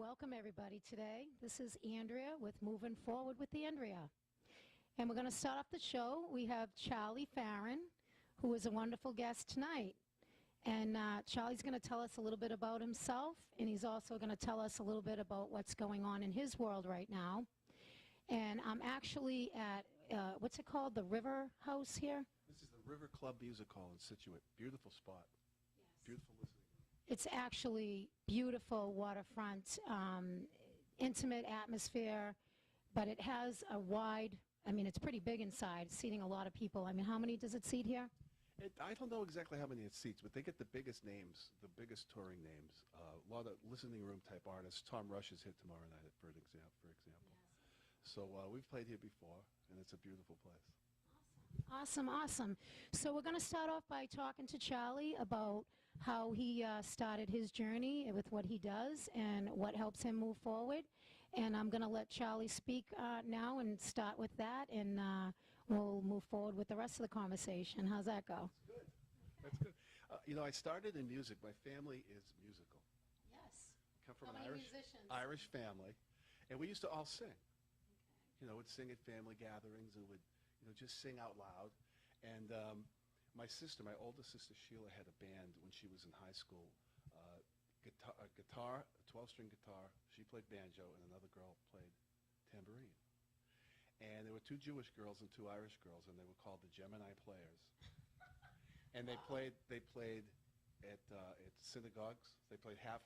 Welcome everybody today. This is Andrea with Moving Forward with the Andrea. And we're going to start off the show. We have Charlie Farren, who is a wonderful guest tonight. And Charlie's going to tell us a little bit about himself, and he's also going to tell us a little bit about what's going on in his world right now. And I'm actually at, what's it called, the River House here? This is the River Club Music Hall in Situate. Beautiful spot. Yes. Beautiful listening. It's actually beautiful waterfront, intimate atmosphere, but it has a wide, I mean, it's pretty big inside, seating a lot of people. I mean, how many does it seat here? I don't know exactly how many it seats, but they get the biggest names, the biggest touring names. A lot of listening room type artists. Tom Rush is here tomorrow night, for example. Yes. So we've played here before, and it's a beautiful place. Awesome, awesome. So we're going to start off by talking to Charlie about how he started his journey with what he does and what helps him move forward. And I'm going to let Charlie speak now and start with that, and we'll move forward with the rest of the conversation. How's that go? That's good. That's good. You know, I started in music. My family is musical. Yes. I come from How an many musicians? Irish family, and we used to all sing. Okay. You know, would sing at family gatherings and would, you know, just sing out loud. And my sister, my older sister Sheila, had a band when she was in high school. A 12-string guitar. She played banjo, and another girl played tambourine. And there were two Jewish girls and two Irish girls, and they were called the Gemini Players. And they played at synagogues. They played half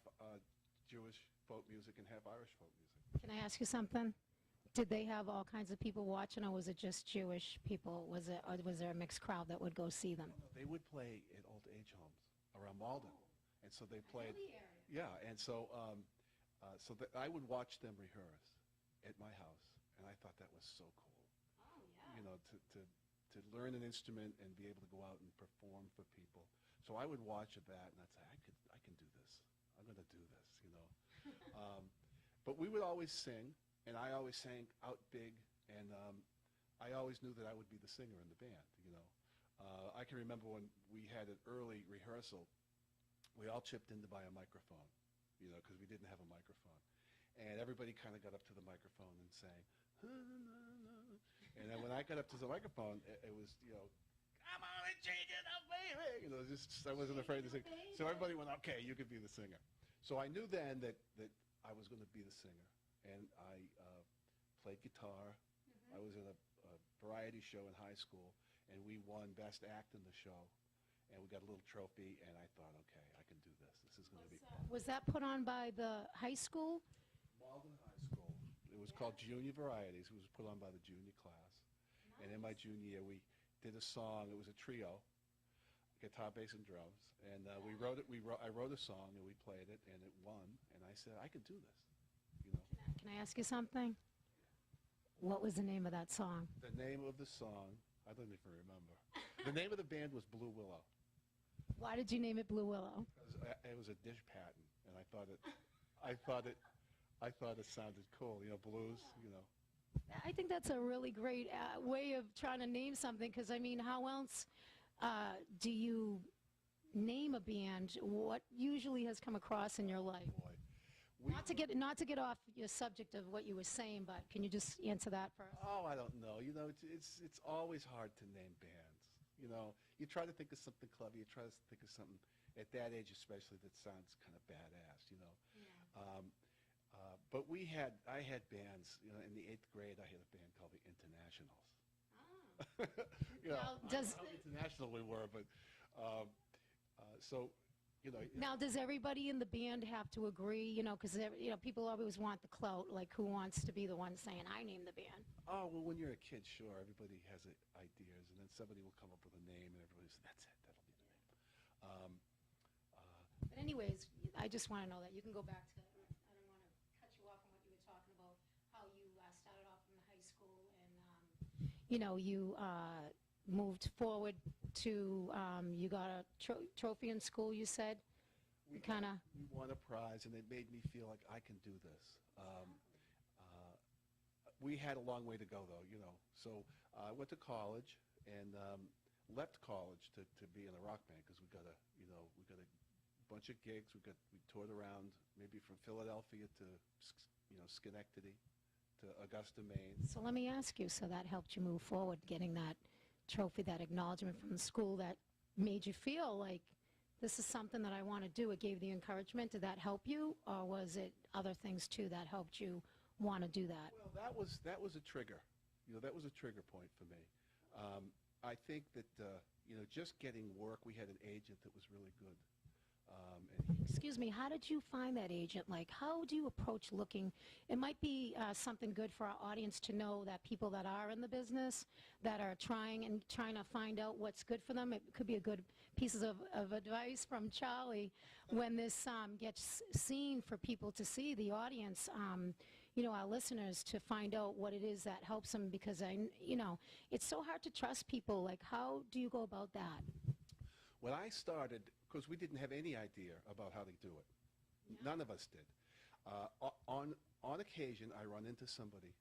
Jewish folk music and half Irish folk music. Can I ask you something? Did they have all kinds of people watching, or was it just Jewish people? Was there a mixed crowd that would go see them? No, they would play at old age homes around Malden, and so they played. I know the area. Yeah, and so I would watch them rehearse at my house, and I thought that was so cool. Oh yeah. You know, to learn an instrument and be able to go out and perform for people. So I would watch that, and I'd say, I can do this. I'm going to do this. You know, but we would always sing. And I always sang out big, and I always knew that I would be the singer in the band, you know. I can remember when we had an early rehearsal, we all chipped in to buy a microphone, you know, because we didn't have a microphone. And everybody kind of got up to the microphone and sang, and then when I got up to the microphone, it was, you know, come on and change it up, baby! You know, just, I wasn't afraid to sing. So everybody went, okay, you could be the singer. So I knew then that I was going to be the singer. And I played guitar. I was in a variety show in high school, and we won Best Act in the show. And we got a little trophy, and I thought, okay, I can do this. This is going to be fun. Was that put on by the high school? Malden High School. It was called Junior Varieties. It was put on by the junior class. Nice. And in my junior year, we did a song. It was a trio, guitar, bass, and drums. And we wrote it. I wrote a song, and we played it, and it won. And I said, I could do this. You know. Can I ask you something? What was the name of that song? The name of the song, I don't even remember. The name of the band was Blue Willow. Why did you name it Blue Willow? Because it was a dish patent, and I thought it sounded cool. You know, blues. You know. I think that's a really great way of trying to name something. Because I mean, how else do you name a band? What usually has come across in your life? Boy. Not to get off your subject of what you were saying, but can you just answer that for us? Oh, I don't know. You know, it's always hard to name bands. You know, you try to think of something clever. You try to think of something at that age, especially that sounds kind of badass. You know. Yeah. But I had bands. You know, in the 8th grade, I had a band called the Internationals. Oh. You know, I don't know how international we were, but so. You know, now, does everybody in the band have to agree? You know, because you know, people always want the clout. Like, who wants to be the one saying, "I named the band"? Oh well, when you're a kid, sure, everybody has ideas, and then somebody will come up with a name, and everybody says, "That's it. That'll be the name." But anyways, I just want to know that you can go back to. I don't want to cut you off on what you were talking about. How you started off in the high school, and you know, you moved forward to, you got a trophy in school, you said? We won a prize, and it made me feel like I can do this. We had a long way to go, though, you know. So I went to college and left college to be in a rock band because we got to bunch of gigs. We toured around, maybe from Philadelphia to Schenectady to Augusta, Maine. So let me ask you, so that helped you move forward, getting that trophy, that acknowledgement from the school that made you feel like this is something that I want to do. It gave the encouragement. Did that help you, or was it other things too that helped you want to do that? Well, that was a trigger. That was a trigger point for me. I think that just getting work. We had an agent that was really good. Excuse me, how did you find that agent? Like, how do you approach looking? It might be something good for our audience to know, that people that are in the business, that are trying to find out what's good for them. It could be a good pieces of advice from Charlie when this gets seen for people to see, the audience, our listeners, to find out what it is that helps them, because it's so hard to trust people. Like, how do you go about that? When I started, because we didn't have any idea about how to do it. Yeah. None of us did. On occasion, I run into somebody,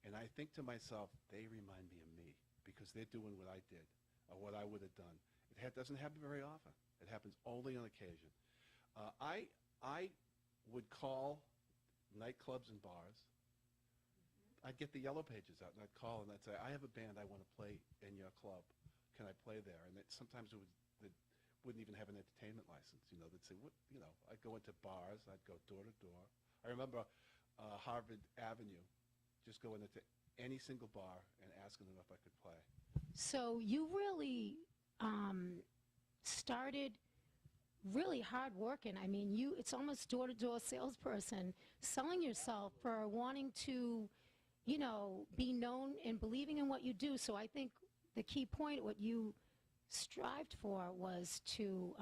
and I think to myself, they remind me of me, because they're doing what I did, or what I would have done. It doesn't happen very often. It happens only on occasion. I would call nightclubs and bars. I'd get the yellow pages out, and I'd call, and I'd say, I have a band I want to play in your club. Can I play there? And sometimes they wouldn't even have an entertainment license. They'd say, what? I'd go into bars. I'd go door to door. I remember Harvard Avenue, just going into any single bar and asking them if I could play. So you really started really hard working. I mean, it's almost door-to-door salesperson, selling yourself for wanting to, be known and believing in what you do. So I think the key point, what you strived for, was to,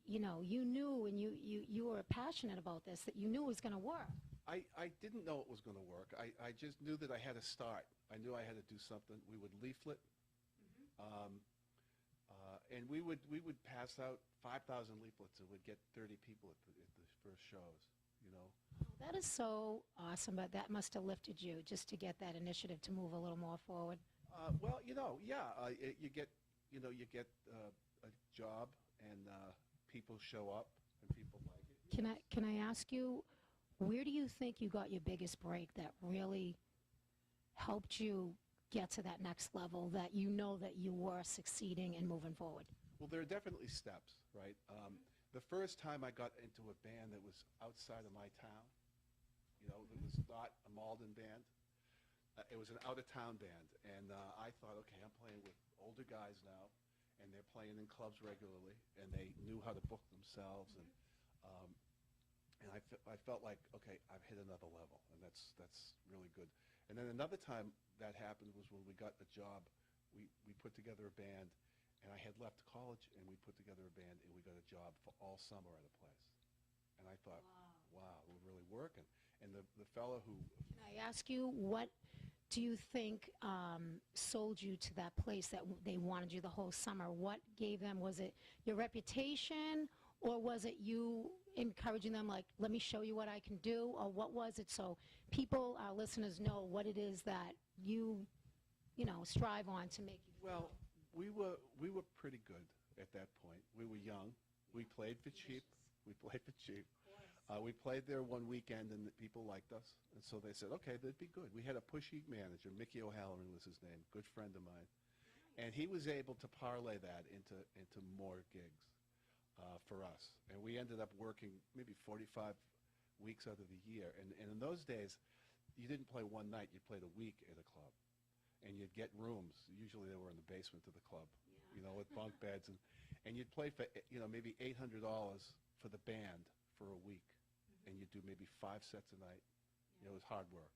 you knew, and you were passionate about this, that you knew it was going to work. I didn't know it was going to work. I just knew that I had to start. I knew I had to do something. We would leaflet. And we would pass out 5,000 leaflets and would get 30 people at the first shows, That is so awesome, but that must have lifted you just to get that initiative to move a little more forward. Well, you get a job, and people show up and people like it. Can I ask you, where do you think you got your biggest break that really helped you get to that next level, that that you were succeeding and moving forward? Well, there are definitely steps, right? The first time I got into a band that was outside of my town, it was not a Malden band. It was an out-of-town band, and I thought, okay, I'm playing with older guys now, and they're playing in clubs regularly, and they knew how to book themselves, and I felt like, okay, I've hit another level, and that's really good. And then another time that happened was when we got the job. We put together a band, and I had left college, and we put together a band, and we got a job for all summer at a place. And I thought, wow, we're really working. And the fellow who... Can I ask you, what do you think sold you to that place that they wanted you the whole summer? What gave them? Was it your reputation, or was it you encouraging them, like, let me show you what I can do? Or what was it, so people, our listeners, know what it is that you strive on to make you? Well, we were pretty good at that point. We were young. We played for cheap. We played there one weekend, and the people liked us, and so they said, okay, that'd be good. We had a pushy manager, Mickey O'Halloran was his name, good friend of mine, and he was able to parlay that into more gigs for us. And we ended up working maybe 45 weeks out of the year, and in those days, you didn't play one night, you played a week at a club, and you'd get rooms. Usually they were in the basement of the club, with bunk beds, and you'd play for maybe $800 for the band for a week, and you'd do maybe 5 sets a night. It was hard work,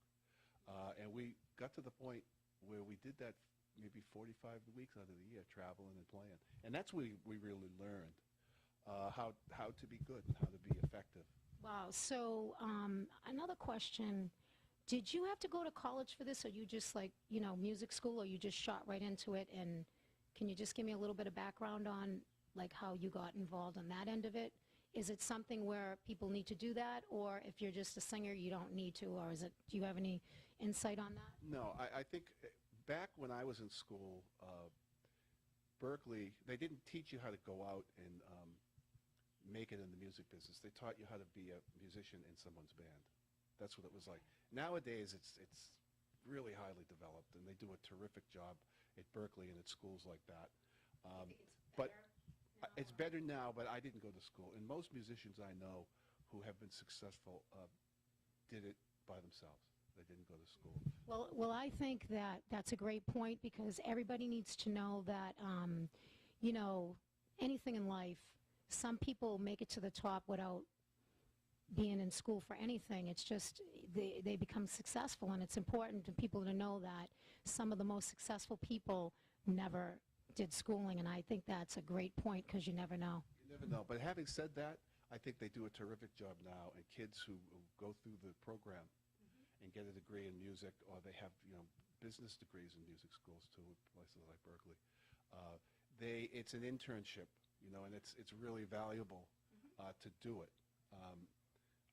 and we got to the point where we did that maybe 45 weeks out of the year, traveling and playing, and that's where we really learned how to be good and how to be effective. Wow. So another question. Did you have to go to college for this, or you just music school, or you just shot right into it? And can you just give me a little bit of background on how you got involved on that end of it? Is it something where people need to do that, or if you're just a singer, you don't need to, or do you have any insight on that? No, I think back when I was in school, Berkeley, they didn't teach you how to go out and make it in the music business. They taught you how to be a musician in someone's band. That's what it was like. Nowadays, it's really highly developed, and they do a terrific job at Berkeley and at schools like that. But it's better now, but I didn't go to school. And most musicians I know who have been successful did it by themselves. They didn't go to school. Well, I think that that's a great point because everybody needs to know that, you know, anything in life, some people make it to the top without being in school for anything. It's just they become successful, and it's important to people to know that some of the most successful people never did schooling, and I think that's a great point because you never know. You never know. But having said that, I think they do a terrific job now, and kids who go through the program and get a degree in music, or they have, you know, business degrees in music schools too, places like Berkeley. It's an internship, you know, and it's really valuable to do it.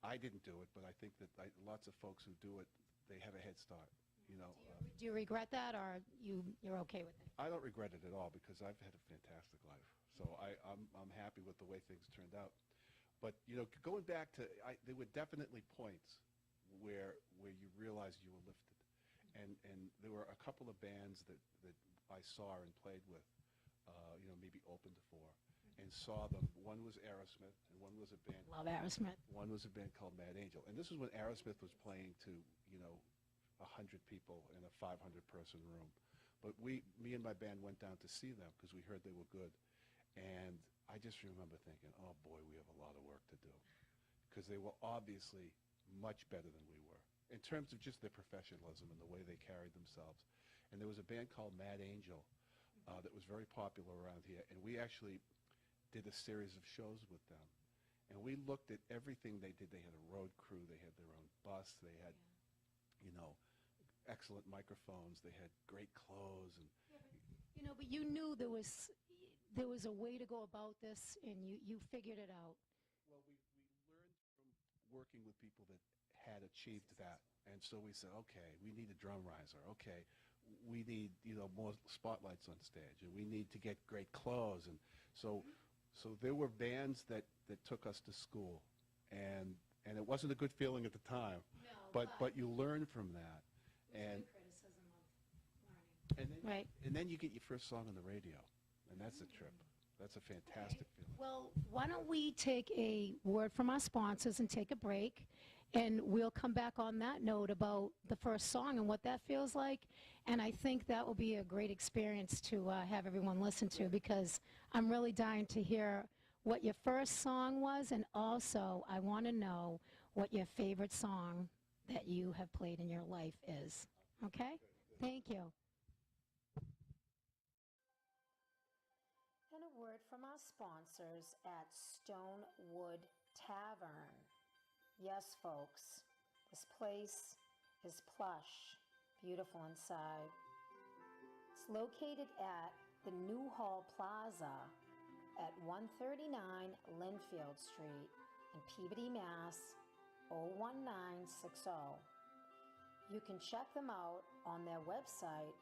I didn't do it, but I think that lots of folks who do it, they have a head start, you know. Do you regret that, or you're okay with it? I don't regret it at all because I've had a fantastic life. So I'm happy with the way things turned out. But, you know, going back to, there were definitely points where you realized you were lifted. And there were a couple of bands that I saw and played with, you know, maybe opened for, and saw them. One was Aerosmith, and one was a band. Love Aerosmith. One was a band called Mad Angel. And this was when Aerosmith was playing to, you know, 100 people in a 500-person room. But me and my band went down to see them because we heard they were good. And I just remember thinking, oh, boy, we have a lot of work to do. Because they were obviously much better than we were in terms of just their professionalism and the way they carried themselves. And there was a band called Mad Angel that was very popular around here. And we actually did a series of shows with them. And we looked at everything they did. They had a road crew. They had their own bus. They had, you know, excellent microphones. They had great clothes. And you know, but you knew there was a way to go about this, and you figured it out. Well, we learned from working with people that had achieved that. And so we said, okay, we need a drum riser. Okay, we need, you know, more spotlights on stage, and we need to get great clothes. And so there were bands that took us to school, and it wasn't a good feeling at the time. No, but you learn from that. And criticism of learning. And then you get your first song on the radio, and that's a trip. That's a fantastic feeling. Well, why don't we take a word from our sponsors and take a break, and we'll come back on that note about the first song and what that feels like. And I think that will be a great experience to have everyone listen to, because I'm really dying to hear what your first song was, and also I want to know what your favorite song that you have played in your life is. Okay? Thank you. And a word from our sponsors at Stonewood Tavern. Yes, folks, this place is plush, beautiful inside. It's located at the New Hall Plaza at 139 Linfield Street in Peabody, Mass. 01960. You can check them out on their website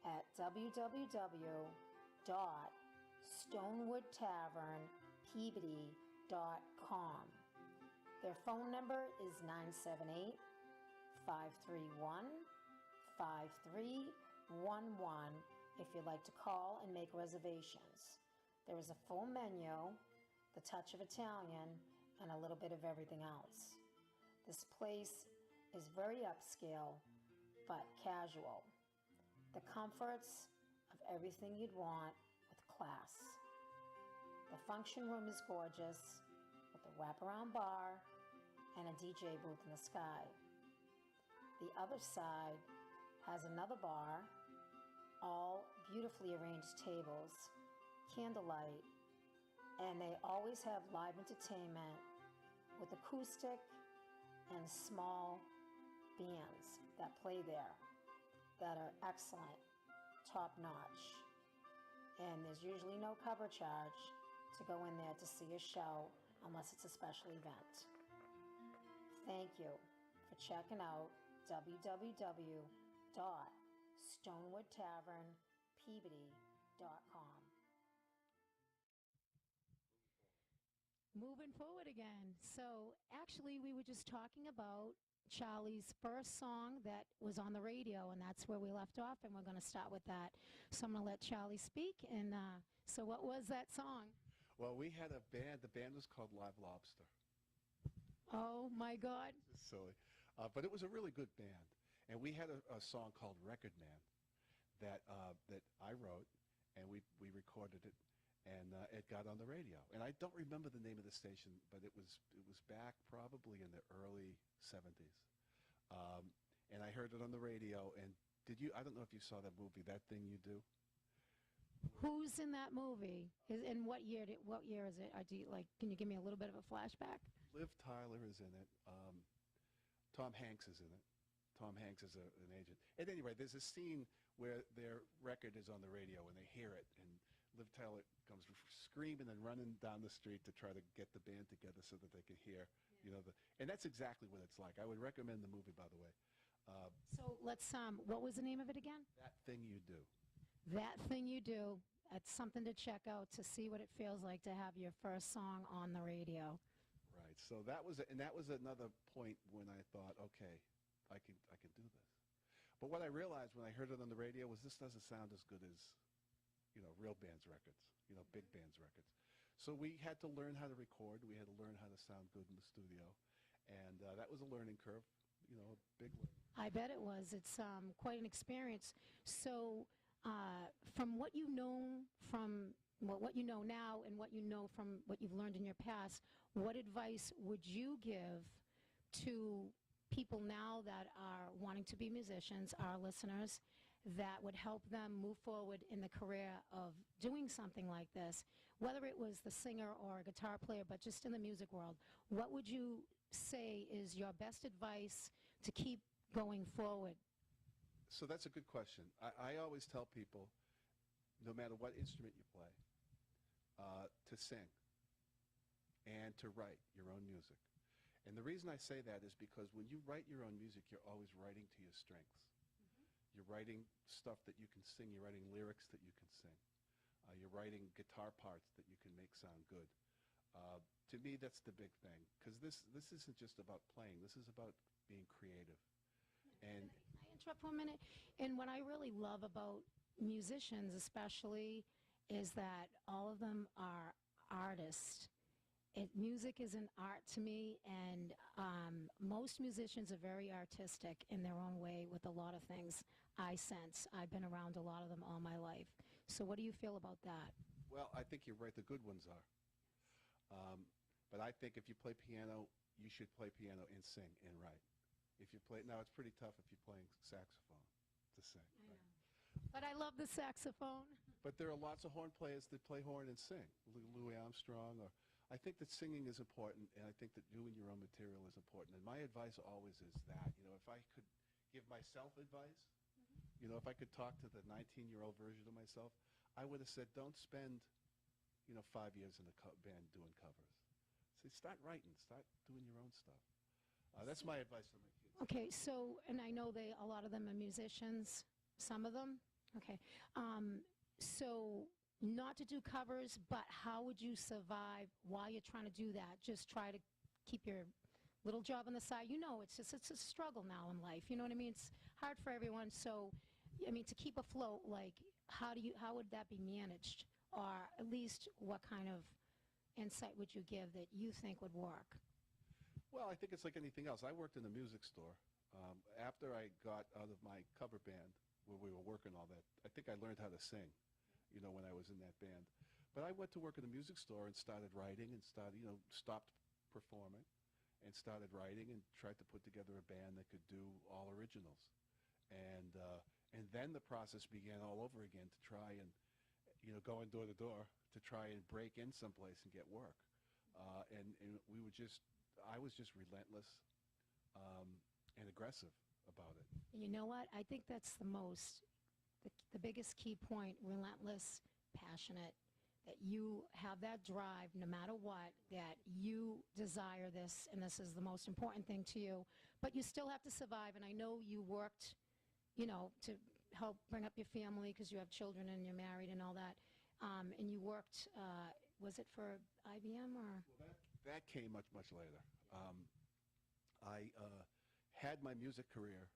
at www.stonewoodtavernpeabody.com. Their phone number is 978-531-5311 if you'd like to call and make reservations. There is a full menu, the touch of Italian, and a little bit of everything else. This place is very upscale, but casual. The comforts of everything you'd want with class. The function room is gorgeous, with a wraparound bar and a DJ booth in the sky. The other side has another bar, all beautifully arranged tables, candlelight, and they always have live entertainment with acoustic and small bands that play there that are excellent, top-notch. And there's usually no cover charge to go in there to see a show unless it's a special event. Thank you for checking out www.stonewoodtavernpeabody.com. Moving forward again. So actually, we were just talking about Charlie's first song that was on the radio, and that's where we left off, and we're going to start with that. So I'm going to let Charlie speak. And so what was that song? Well, we had a band. The band was called Live Lobster. Oh, my God. It's silly. But it was a really good band. And we had a song called Record Man that I wrote, and we recorded it, and it got on the radio. And I don't remember the name of the station, but it was back probably in the early 70s. And I heard it on the radio. And I don't know if you saw that movie, That Thing You Do. Who's in that movie? In what year? What year is it? Can you give me a little bit of a flashback? Liv Tyler is in it. Tom Hanks is in it. Tom Hanks is an agent. At any rate, there's a scene where their record is on the radio and they hear it, and Liv Tyler comes screaming and running down the street to try to get the band together so that they can hear, and that's exactly what it's like. I would recommend the movie, by the way. So let's, what was the name of it again? That Thing You Do. That Thing You Do. That's something to check out to see what it feels like to have your first song on the radio. Right. So that was another point when I thought, okay, I can do this. But what I realized when I heard it on the radio was this doesn't sound as good as, real bands' records, big bands' records. So we had to learn how to record. We had to learn how to sound good in the studio. And that was a learning curve, a big learning. I bet it was. It's quite an experience. So from what you know what you know now and what you know from what you've learned in your past, what advice would you give to people now that are wanting to be musicians, our listeners, that would help them move forward in the career of doing something like this, whether it was the singer or a guitar player, but just in the music world? What would you say is your best advice to keep going forward? So that's a good question. I always tell people, no matter what instrument you play, to sing and to write your own music. And the reason I say that is because when you write your own music, you're always writing to your strengths. Mm-hmm. You're writing stuff that you can sing. You're writing lyrics that you can sing. You're writing guitar parts that you can make sound good. To me, that's the big thing, because this isn't just about playing. This is about being creative. And can I interrupt for a minute? And what I really love about musicians especially is that all of them are artists. Music is an art to me, and most musicians are very artistic in their own way with a lot of things I sense. I've been around a lot of them all my life. So what do you feel about that? Well, I think you're right. The good ones are. But I think if you play piano, you should play piano and sing and write. If you play, now it's pretty tough if you're playing saxophone to sing. Right? But I love the saxophone. But there are lots of horn players that play horn and sing. Louis Armstrong. I think that singing is important, and I think that doing your own material is important. And my advice always is that, if I could give myself advice, if I could talk to the 19-year-old version of myself, I would have said, don't spend, 5 years in a band doing covers. So start writing, start doing your own stuff. That's my advice to my kids. Okay, so, and I know a lot of them are musicians, some of them. Okay. So not to do covers, but how would you survive while you're trying to do that? Just try to keep your little job on the side. It's a struggle now in life. You know what I mean? It's hard for everyone. So, to keep afloat, how would that be managed? Or at least what kind of insight would you give that you think would work? Well, I think it's like anything else. I worked in a music store. After I got out of my cover band, where we were working all that, I think I learned how to sing, when I was in that band. But I went to work in a music store and started writing and stopped performing and started writing and tried to put together a band that could do all originals. And then the process began all over again to try and, going door to door to try and break in someplace and get work. And I was just relentless and aggressive about it. You know what? I think that's the biggest key point, relentless, passionate, that you have that drive no matter what, that you desire this, and this is the most important thing to you. But you still have to survive, and I know you worked, to help bring up your family because you have children and you're married and all that. And you worked, was it for IBM or? Well, That came much, much later. I had my music career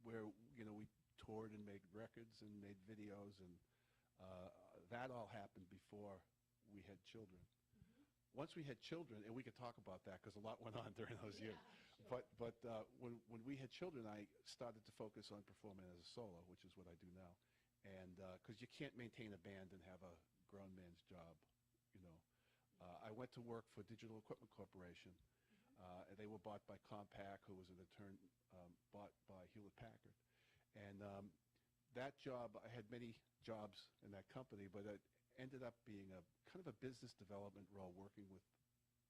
where, you know, we toured and made records and made videos, and that all happened before we had children. Once we had children, and we could talk about that because a lot went on during those years. Sure. But when we had children, I started to focus on performing as a solo, which is what I do now. And because you can't maintain a band and have a grown man's job, you know. I went to work for Digital Equipment Corporation. And they were bought by Compaq, who was in turn bought by Hewlett-Packard. And that job, I had many jobs in that company, but it ended up being a kind of a business development role, working with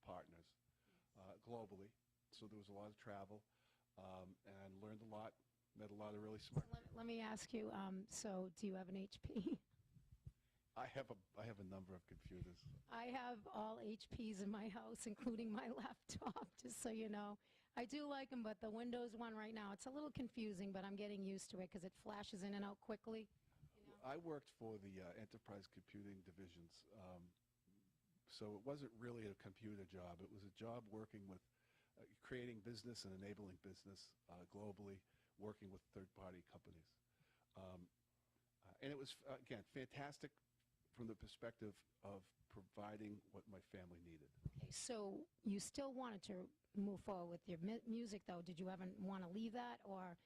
partners globally. So there was a lot of travel, and learned a lot, met a lot of really smart people. Let me ask you, so do you have an HP? I have a number of computers. I have all HPs in my house, including my laptop, just so you know. I do like them, but the Windows one right now, it's a little confusing, but I'm getting used to it because it flashes in and out quickly. You know? I worked for the enterprise computing divisions, so it wasn't really a computer job. It was a job working with creating business and enabling business globally, working with third-party companies. And it was, again, fantastic from the perspective of providing what my family needed. Okay, so you still wanted to move forward with your music, though. Did you ever want to leave that, or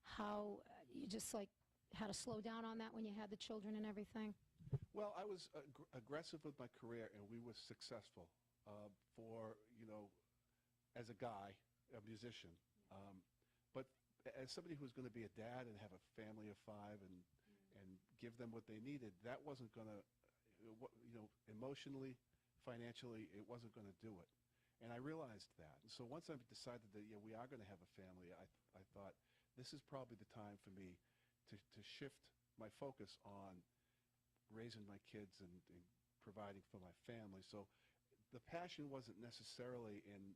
how you just like had to slow down on that when you had the children and everything? Well, I was aggressive with my career, and we were successful for, you know, as a guy, a musician. But as somebody who was going to be a dad and have a family of 5 and give them what they needed, that wasn't going to, you know, emotionally, financially, it wasn't going to do it. And I realized that. And so once I decided that, yeah, we are going to have a family, I thought, this is probably the time for me to shift my focus on raising my kids and providing for my family. So the passion wasn't necessarily in,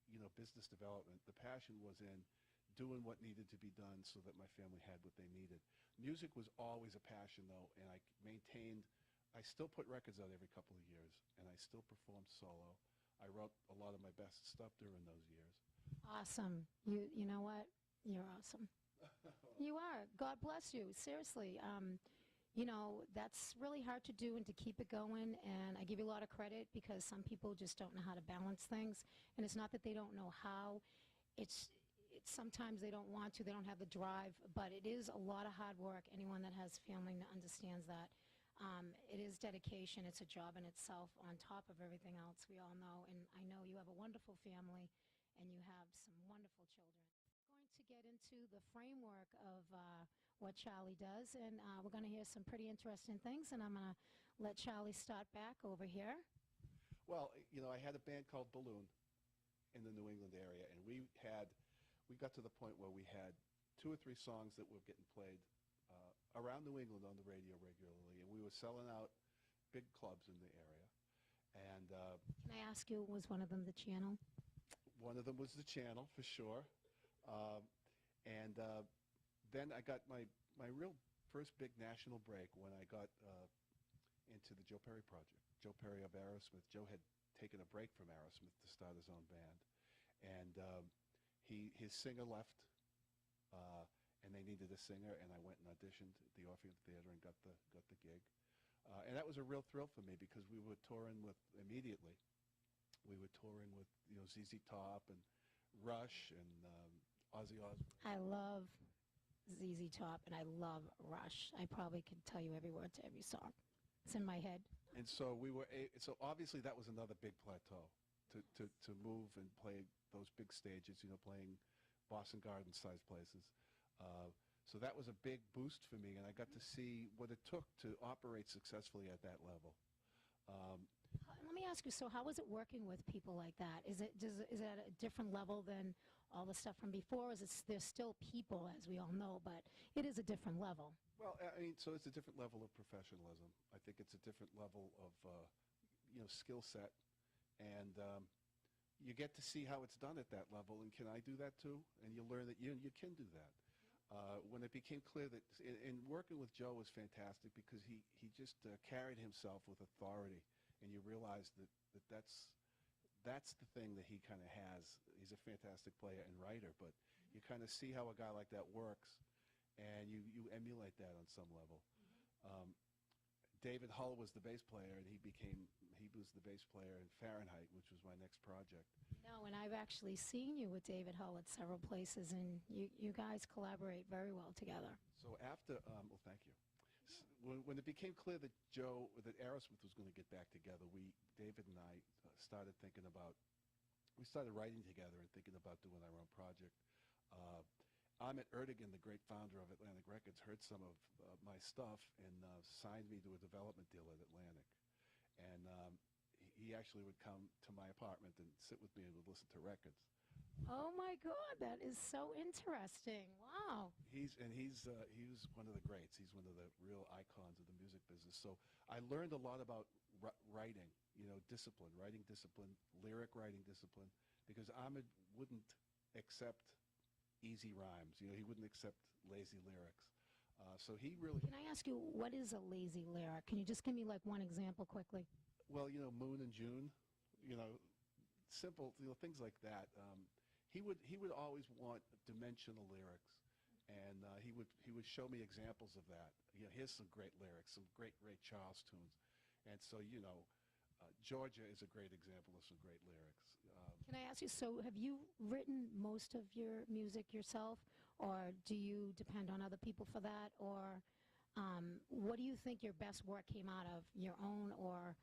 you know, business development. The passion was in doing what needed to be done so that my family had what they needed. Music was always a passion, though, and I still put records out every couple of years, and I still performed solo. I wrote a lot of my best stuff during those years. Awesome. You know what? You're awesome. You are. God bless you. Seriously. You know, that's really hard to do and to keep it going, and I give you a lot of credit because some people just don't know how to balance things, and it's not that they don't know how. It's sometimes they don't want to, they don't have the drive, but it is a lot of hard work. Anyone that has family understands that. It is dedication. It's a job in itself on top of everything else, we all know, and I know you have a wonderful family and you have some wonderful children. Going to get into the framework of what Charlie does, and we're going to hear some pretty interesting things, and I'm going to let Charlie start back over here. Well, you know, I had a band called Balloon in the New England area, and we got to the point where we had 2 or 3 songs that were getting played around New England on the radio regularly, and we were selling out big clubs in the area. And can I ask you, was one of them the Channel? One of them was the Channel, for sure. Then I got my real first big national break when I got into the Joe Perry project. Joe Perry of Aerosmith. Joe had taken a break from Aerosmith to start his own band, and his singer left, and they needed a singer, and I went and auditioned at the Orpheum Theater and got the gig. And that was a real thrill for me because we were touring with, immediately, we were touring with, you know, ZZ Top and Rush and Ozzy Osbourne. I love ZZ Top and I love Rush. I probably could tell you every word to every song. It's in my head. And so so obviously that was another big plateau to move and play those big stages, you know, playing Boston Garden-sized places. So that was a big boost for me, and I got to see what it took to operate successfully at that level. Let me ask you, so how was it working with people like that? Is it at a different level than all the stuff from before? There's still people, as we all know, but it is a different level. Well, I mean, so it's a different level of professionalism. I think it's a different level of, you know, skill set, and you get to see how it's done at that level, and can I do that too? And you learn that you can do that. When it became clear that, in working with Joe was fantastic because he just carried himself with authority and you realize that's the thing that he kind of has. He's a fantastic player and writer, but you kind of see how a guy like that works, and you emulate that on some level. David Hull was the bass player, and he was the bass player in Fahrenheit, which was my next project. No, and I've actually seen you with David Hull at several places, and you guys collaborate very well together. So after, well, thank you. When it became clear that Aerosmith was going to get back together, David and I started writing together and thinking about doing our own project. Ahmet Ertegun, the great founder of Atlantic Records, heard some of my stuff and signed me to a development deal at Atlantic. And he actually would come to my apartment and sit with me and would listen to records. Oh my God, that is so interesting! Wow. He was one of the greats. He's one of the real icons of the music business. So I learned a lot about writing, discipline, writing discipline, lyric writing discipline, because Ahmed wouldn't accept easy rhymes. He wouldn't accept lazy lyrics. So he really... Can I ask you, what is a lazy lyric? Can you just give me like one example quickly? Well, Moon and June, simple, things like that. He would always want dimensional lyrics, and he would show me examples of that. Here's some great lyrics, some great Charles tunes, and so Georgia is a great example of some great lyrics. Can I ask you, so have you written most of your music yourself, or do you depend on other people for that, or what do you think your best work came out of, your own or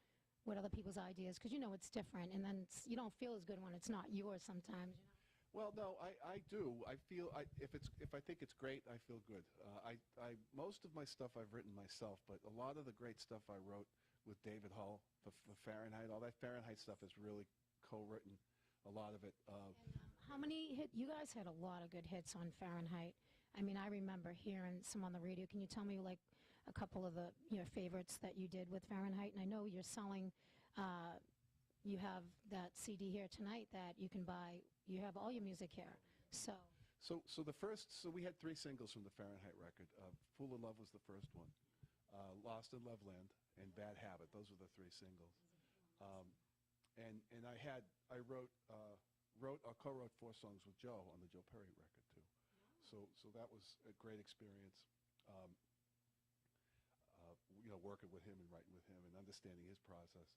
what other people's ideas? Because it's different, and then you don't feel as good when it's not yours sometimes. Well, no, I do. I feel if I think it's great, I feel good. Most of my stuff I've written myself, but a lot of the great stuff I wrote with David Hull for Fahrenheit, all that Fahrenheit stuff is really co-written. A lot of it. How many hits? You guys had a lot of good hits on Fahrenheit. I mean, I remember hearing some on the radio. Can you tell me like a couple of your favorites that you did with Fahrenheit? And I know you're selling. You have that CD here tonight that you can buy. You have all your music here. So we had 3 singles from the Fahrenheit record. Fool in Love was the first one. Lost in Loveland and Bad Habit. Those were the 3 singles. And I co-wrote 4 songs with Joe on the Joe Perry record too. So that was a great experience. Working with him and writing with him and understanding his process.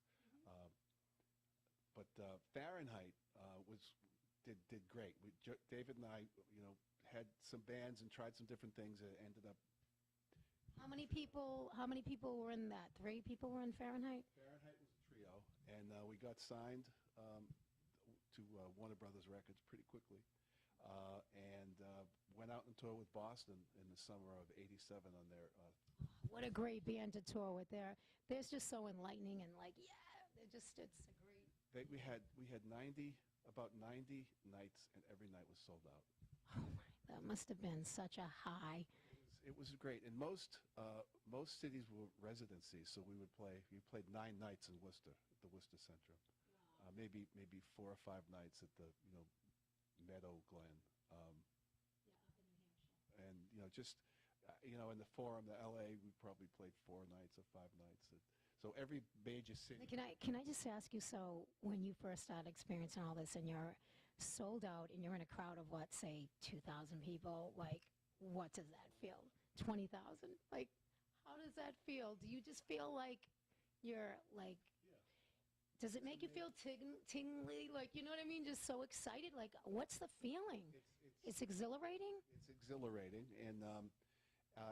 But Fahrenheit did great. David and I, had some bands and tried some different things and ended up. How many people were in that? 3 people were in Fahrenheit? Fahrenheit was a trio, and we got signed to Warner Brothers Records pretty quickly, and went out and toured with Boston in the summer of '87 on their. What a great band to tour with! They're just so enlightening and it's a great. We had about 90 nights, and every night was sold out. Oh my! That must have been such a high. It was great, and most cities were residencies, so we played 9 nights in Worcester, at the Worcester Centrum. Wow. Maybe 4 or 5 nights at the Meadow Glen. Up in New Hampshire. And just in the Forum, the LA, we probably played 4 nights or 5 nights. So every major city. Can I just ask you, so when you first started experiencing all this and you're sold out and you're in a crowd of what, say 2,000 people, like what does that feel? 20,000? Like, how does that feel? Do you just feel like you're like, yeah. Does it make you feel tingly? Like, you know what I mean? Just so excited? Like, what's the feeling? It's exhilarating? It's exhilarating, and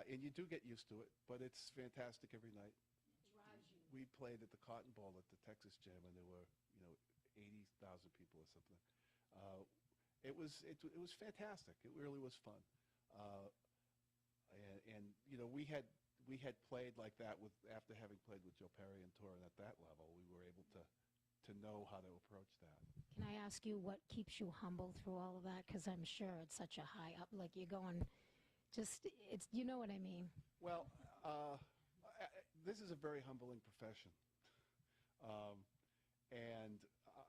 you do get used to it, but it's fantastic every night. It drives you. We played at the Cotton Bowl at the Texas Jam, and there were 80,000 people or something. It was fantastic. It really was fun. And we had played like that after having played with Joe Perry and touring at that level. We were able to know how to approach that. Can I ask you what keeps you humble through all of that? Because I'm sure it's such a high up, like you're going, it's you know what I mean. Well, this is a very humbling profession, and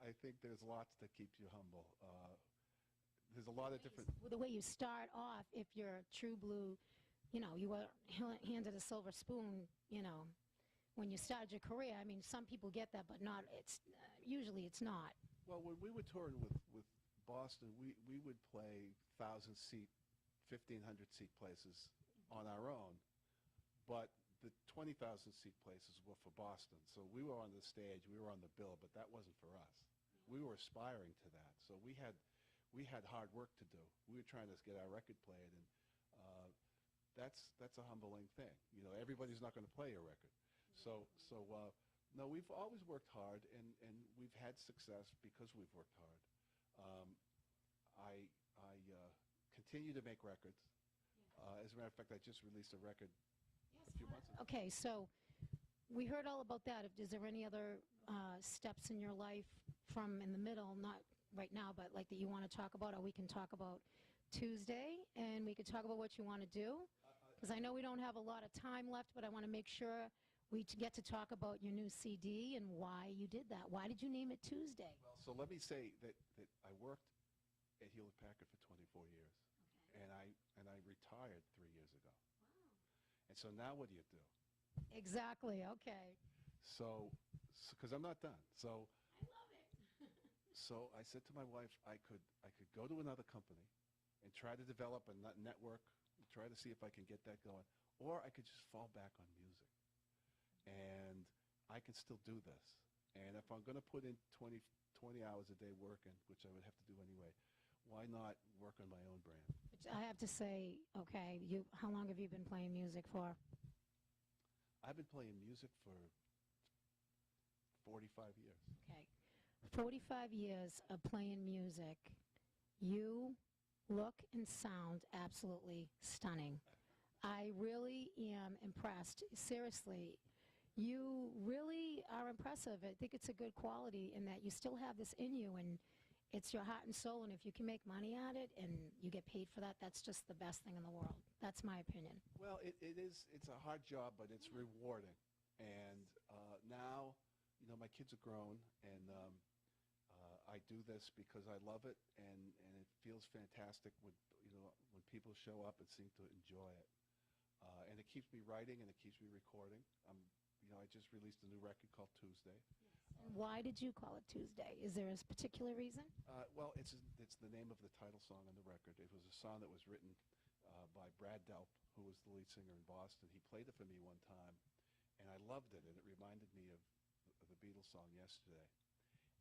I think there's lots that keeps you humble. There's a lot of different. Well, the way you start off, if you're true blue, you were handed a silver spoon, when you started your career. I mean, some people get that, but not. It's usually it's not. Well, when we were touring with Boston, we would play 1,000-seat, 1,500-seat places on our own, but the 20,000-seat places were for Boston. So we were on the stage, we were on the bill, but that wasn't for us. We were aspiring to that. So we had hard work to do. We were trying to get our record played, and that's a humbling thing. You know, everybody's not going to play your record. So no, we've always worked hard, and we've had success because we've worked hard. I continue to make records. As a matter of fact, I just released a record a few months ago. Okay, so we heard all about that. Is there any other steps in your life from in the middle, not right now, but like that you want to talk about, or we can talk about Tuesday, and we could talk about what you want to do? Because I know we don't have a lot of time left, but I want to make sure we get to talk about your new CD and why you did that. Why did you name it Tuesday? Well, so let me say that I worked at Hewlett-Packard for 24 years, and I retired 3 years ago. Wow. And so now what do you do? Exactly, okay. So because I'm not done. So I love it. so I said to my wife, I could go to another company and try to develop a network, try to see if I can get that going, or I could just fall back on music. And I can still do this. And if I'm going to put in 20 hours a day working, which I would have to do anyway, why not work on my own brand? Which I have to say, okay, how long have you been playing music for? I've been playing music for 45 years. Okay. 45 years of playing music. You look and sound absolutely stunning. I really am impressed. Seriously. You really are impressive. I think it's a good quality in that you still have this in you, and it's your heart and soul, and if you can make money at it and you get paid for that, that's just the best thing in the world. That's my opinion. Well, it is. It's a hard job, but it's rewarding. And now, you know, my kids are grown, and I do this because I love it, and it feels fantastic when, you know, when people show up and seem to enjoy it. And it keeps me writing, and it keeps me recording. You know, I just released a new record called Tuesday. And why did you call it Tuesday? Is there a particular reason? Well, it's the name of the title song on the record. It was a song that was written by Brad Delp, who was the lead singer in Boston. He played it for me one time, and I loved it, and it reminded me of the Beatles song Yesterday.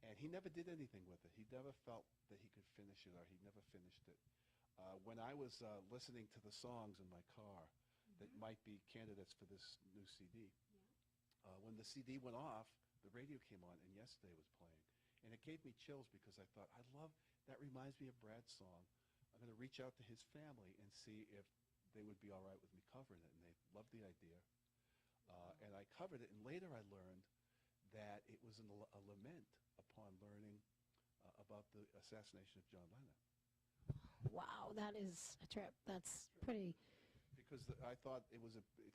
And he never did anything with it. He never felt that he could finish it, or he never finished it. When I was listening to the songs in my car that might be candidates for this new CD, when the CD went off, the radio came on, and Yesterday was playing. And it gave me chills because I thought, that reminds me of Brad's song. I'm going to reach out to his family and see if they would be all right with me covering it. And they loved the idea. And I covered it, and later I learned that it was a lament upon learning about the assassination of John Lennon. Wow, that is a trip. That's pretty. Because I thought it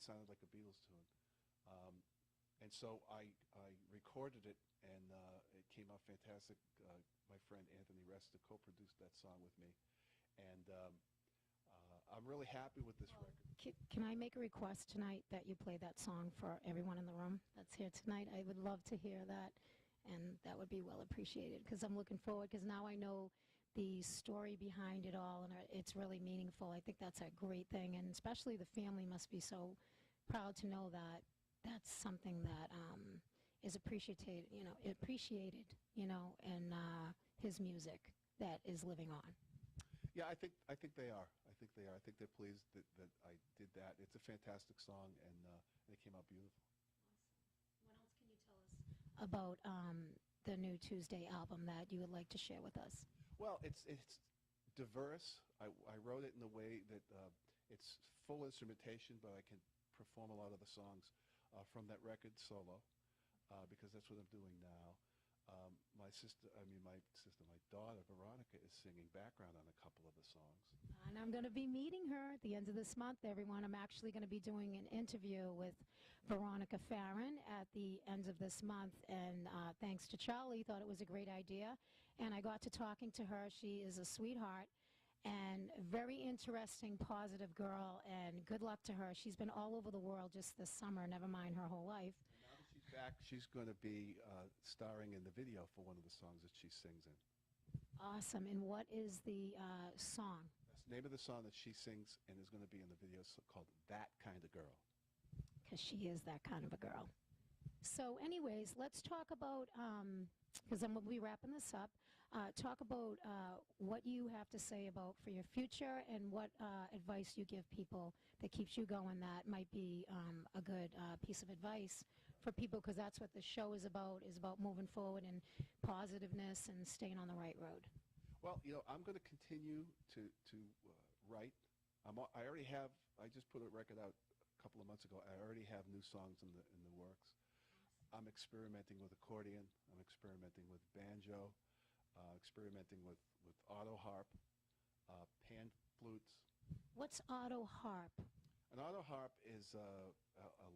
sounded like a Beatles tune. And so I recorded it, and it came out fantastic. My friend Anthony Resta co-produced that song with me. And I'm really happy with this record. Can I make a request tonight that you play that song for everyone in the room that's here tonight? I would love to hear that, and that would be well appreciated, because I'm looking forward, because now I know the story behind it all, and it's really meaningful. I think that's a great thing, and especially the family must be so proud to know that that's something that is appreciated, in his music that is living on. Yeah, I think they are. I think they're pleased that I did that. It's a fantastic song, and it came out beautiful. Awesome. What else can you tell us about the new Tuesday album that you would like to share with us? Well, it's diverse. I wrote it in a way that it's full instrumentation, but I can perform a lot of the songs from that record solo, because that's what I'm doing now. My daughter, Veronica, is singing background on a couple of the songs. And I'm going to be meeting her at the end of this month, everyone. I'm actually going to be doing an interview with Veronica Farren at the end of this month, and thanks to Charlie, thought it was a great idea. And I got to talking to her. She is a sweetheart and a very interesting, positive girl, and good luck to her. She's been all over the world just this summer, never mind her whole life. And now In fact, she's going to be starring in the video for one of the songs that she sings in. Awesome. And what is the song? That's the name of the song that she sings and is going to be in the video called That Kind of Girl. Because she is that kind of a girl. So anyways, let's talk about, because then we'll be wrapping this up, talk about what you have to say about for your future and what advice you give people that keeps you going that might be a good piece of advice for people, because that's what the show is about moving forward and positiveness and staying on the right road. Well, you know, I'm going to continue to write. I already have, I just put a record out a couple of months ago. I already have new songs in the works. I'm experimenting with accordion. I'm experimenting with banjo, experimenting with auto harp, pan flutes. What's auto harp? An auto harp is a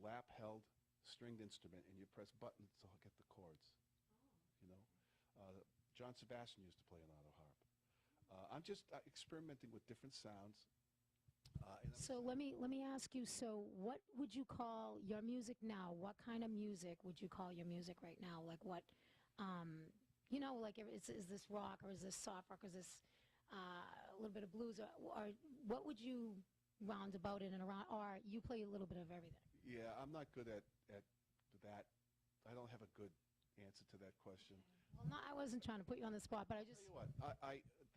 lap-held stringed instrument, and you press buttons to get the chords. You know, John Sebastian used to play an auto harp. I'm just experimenting with different sounds. So let me ask you. So what would you call your music now? What kind of music would you call your music right now? Like what? You know, like is this rock or is this soft rock or is this a little bit of blues or what would you round about it and around? Or you play a little bit of everything? Yeah, I'm not good at that. I don't have a good answer to that question. Well, no, I wasn't trying to put you on the spot, but I just... Tell you what,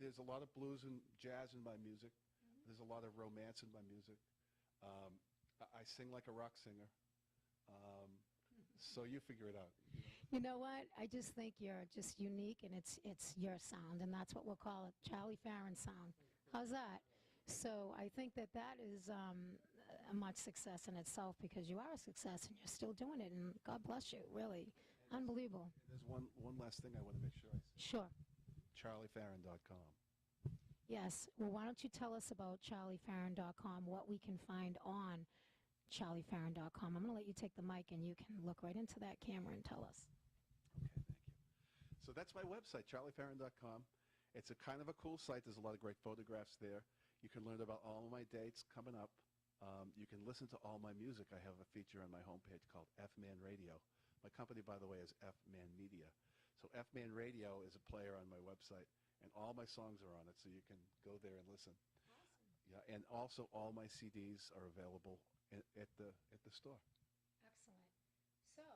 there's a lot of blues and jazz in my music. There's a lot of romance in my music. I sing like a rock singer. So you figure it out. You know what? I just think you're just unique, and it's your sound, and that's what we'll call it, Charlie Farren sound. How's that? So I think that is a much success in itself, because you are a success and you're still doing it, and God bless you, really. Unbelievable. There's one last thing I want to make sure I say. Sure. CharlieFarren.com. Yes. Well, why don't you tell us about CharlieFarren.com, what we can find on CharlieFarren.com. I'm going to let you take the mic, and you can look right into that camera and tell us. Okay, thank you. So that's my website, CharlieFarren.com. It's a kind of a cool site. There's a lot of great photographs there. You can learn about all of my dates coming up. You can listen to all my music. I have a feature on my homepage called F-Man Radio. My company, by the way, is F-Man Media. So F-Man Radio is a player on my website, and all my songs are on it, so you can go there and listen. Awesome. Yeah, and also all my CDs are available at the store. Excellent. So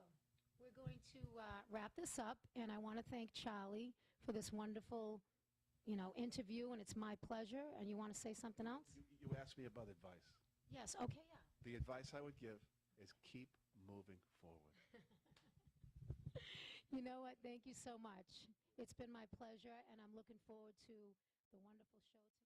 we're going to wrap this up, and I want to thank Charlie for this wonderful, interview, and it's my pleasure. And you want to say something else? You asked me about advice. Yes. Okay. Yeah. The advice I would give is keep moving forward. You know what? Thank you so much. It's been my pleasure, and I'm looking forward to the wonderful show tonight.